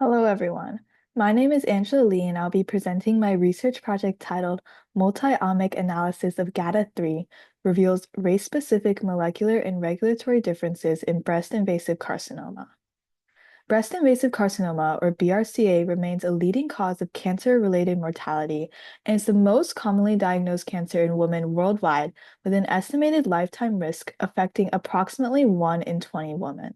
Hello, everyone. My name is Angela Lee, and I'll be presenting my research project titled Multi-Omic Analysis of GATA3 Reveals Race-Specific Molecular and Regulatory Differences in Breast Invasive Carcinoma. Breast invasive carcinoma, or BRCA, remains a leading cause of cancer-related mortality and is the most commonly diagnosed cancer in women worldwide, with an estimated lifetime risk affecting approximately 1 in 20 women.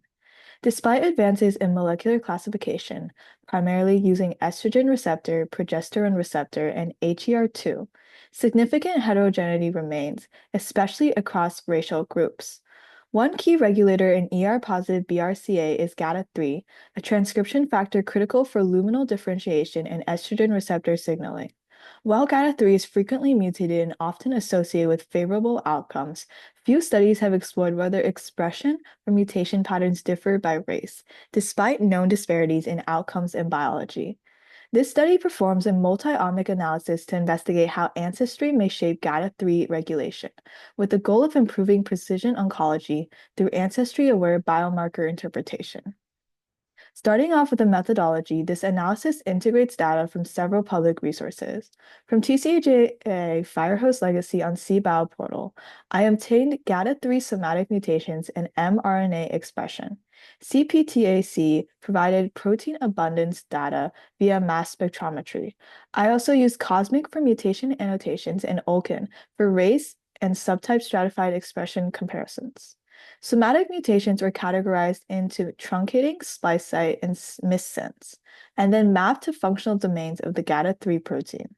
Despite advances in molecular classification, primarily using estrogen receptor, progesterone receptor, and HER2, significant heterogeneity remains, especially across racial groups. One key regulator in ER-positive BRCA is GATA3, a transcription factor critical for luminal differentiation and estrogen receptor signaling. While GATA3 is frequently mutated and often associated with favorable outcomes, few studies have explored whether expression or mutation patterns differ by race, despite known disparities in outcomes and biology. This study performs a multi-omic analysis to investigate how ancestry may shape GATA3 regulation, with the goal of improving precision oncology through ancestry-aware biomarker interpretation. Starting off with the methodology, this analysis integrates data from several public resources. From TCGA Firehose Legacy on CBio portal, I obtained GATA3 somatic mutations and mRNA expression. CPTAC provided protein abundance data via mass spectrometry. I also used COSMIC for mutation annotations and Olkin for race and subtype stratified expression comparisons. Somatic mutations were categorized into truncating, splice site, and missense, and then mapped to functional domains of the GATA3 protein.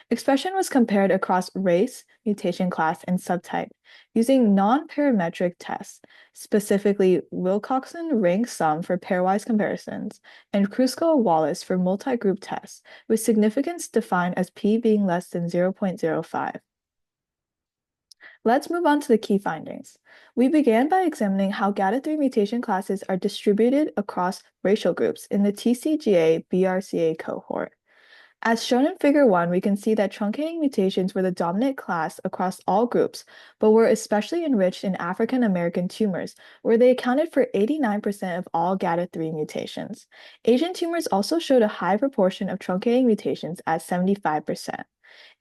Expression was compared across race, mutation class, and subtype using non-parametric tests, specifically Wilcoxon rank sum for pairwise comparisons and Kruskal-Wallis for multi-group tests, with significance defined as p being less than 0.05. Let's move on to the key findings. We began by examining how GATA3 mutation classes are distributed across racial groups in the TCGA BRCA cohort. As shown in Figure 1, we can see that truncating mutations were the dominant class across all groups, but were especially enriched in African American tumors, where they accounted for 89% of all GATA3 mutations. Asian tumors also showed a high proportion of truncating mutations at 75%.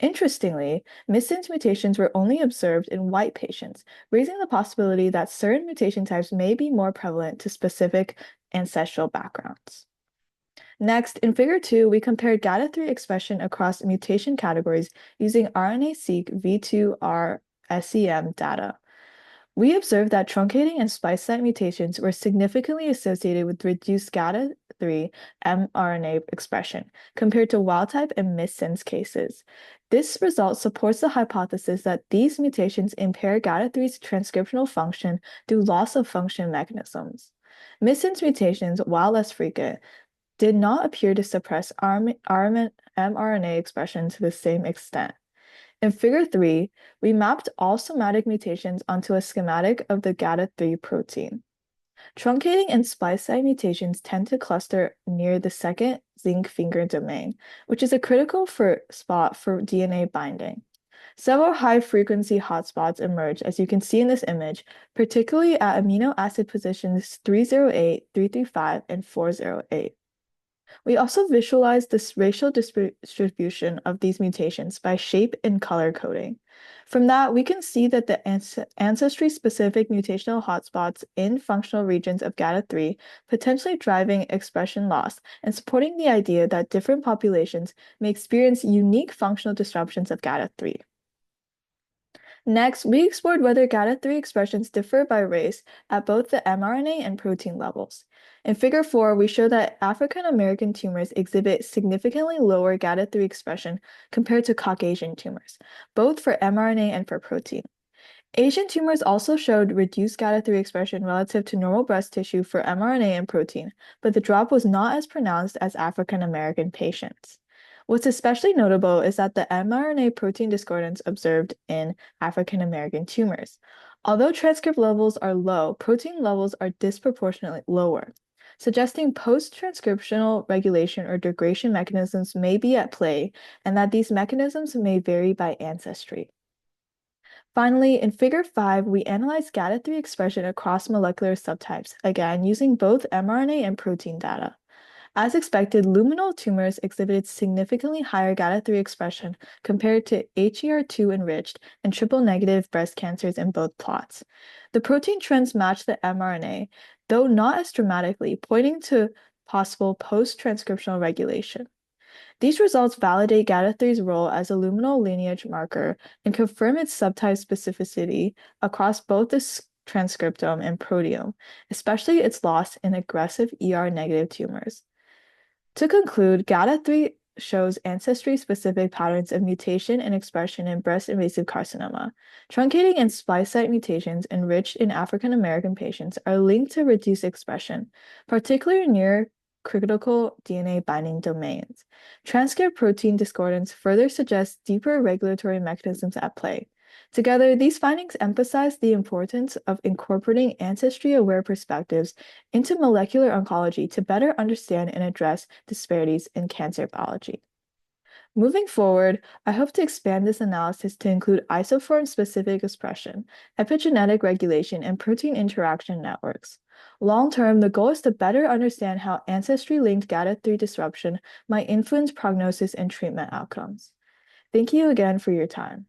Interestingly, missense mutations were only observed in white patients, raising the possibility that certain mutation types may be more prevalent to specific ancestral backgrounds. Next, in Figure 2, we compared GATA3 expression across mutation categories using RNA-seq V2R-SEM data. We observed that truncating and splice site mutations were significantly associated with reduced GATA3 mRNA expression compared to wild-type and missense cases. This result supports the hypothesis that these mutations impair GATA3's transcriptional function through loss of function mechanisms. Missense mutations, while less frequent, did not appear to suppress mRNA expression to the same extent. In Figure 3, we mapped all somatic mutations onto a schematic of the GATA3 protein. Truncating and splice site mutations tend to cluster near the second zinc finger domain, which is a critical spot for DNA binding. Several high-frequency hotspots emerge, as you can see in this image, particularly at amino acid positions 308, 335, and 408. We also visualize this racial distribution of these mutations by shape and color coding. From that, we can see that the ancestry-specific mutational hotspots in functional regions of GATA3 potentially driving expression loss and supporting the idea that different populations may experience unique functional disruptions of GATA3. Next, we explored whether GATA3 expressions differ by race at both the mRNA and protein levels. In Figure 4, we show that African American tumors exhibit significantly lower GATA3 expression compared to Caucasian tumors, both for mRNA and for protein. Asian tumors also showed reduced GATA3 expression relative to normal breast tissue for mRNA and protein, but the drop was not as pronounced as African American patients. What's especially notable is that the mRNA protein discordance observed in African American tumors. Although transcript levels are low, protein levels are disproportionately lower, suggesting post-transcriptional regulation or degradation mechanisms may be at play, and that these mechanisms may vary by ancestry. Finally, in Figure 5, we analyzed GATA3 expression across molecular subtypes, again using both mRNA and protein data. As expected, luminal tumors exhibited significantly higher GATA3 expression compared to HER2 enriched and triple negative breast cancers in both plots. The protein trends match the mRNA, though not as dramatically, pointing to possible post-transcriptional regulation. These results validate GATA3's role as a luminal lineage marker and confirm its subtype specificity across both the transcriptome and proteome, especially its loss in aggressive ER-negative tumors. To conclude, GATA3 shows ancestry-specific patterns of mutation and expression in breast invasive carcinoma. Truncating and splice site mutations enriched in African American patients are linked to reduced expression, particularly near critical DNA binding domains. Transcript protein discordance further suggests deeper regulatory mechanisms at play. Together, these findings emphasize the importance of incorporating ancestry-aware perspectives into molecular oncology to better understand and address disparities in cancer biology. Moving forward, I hope to expand this analysis to include isoform-specific expression, epigenetic regulation, and protein interaction networks. Long-term, the goal is to better understand how ancestry-linked GATA3 disruption might influence prognosis and treatment outcomes. Thank you again for your time.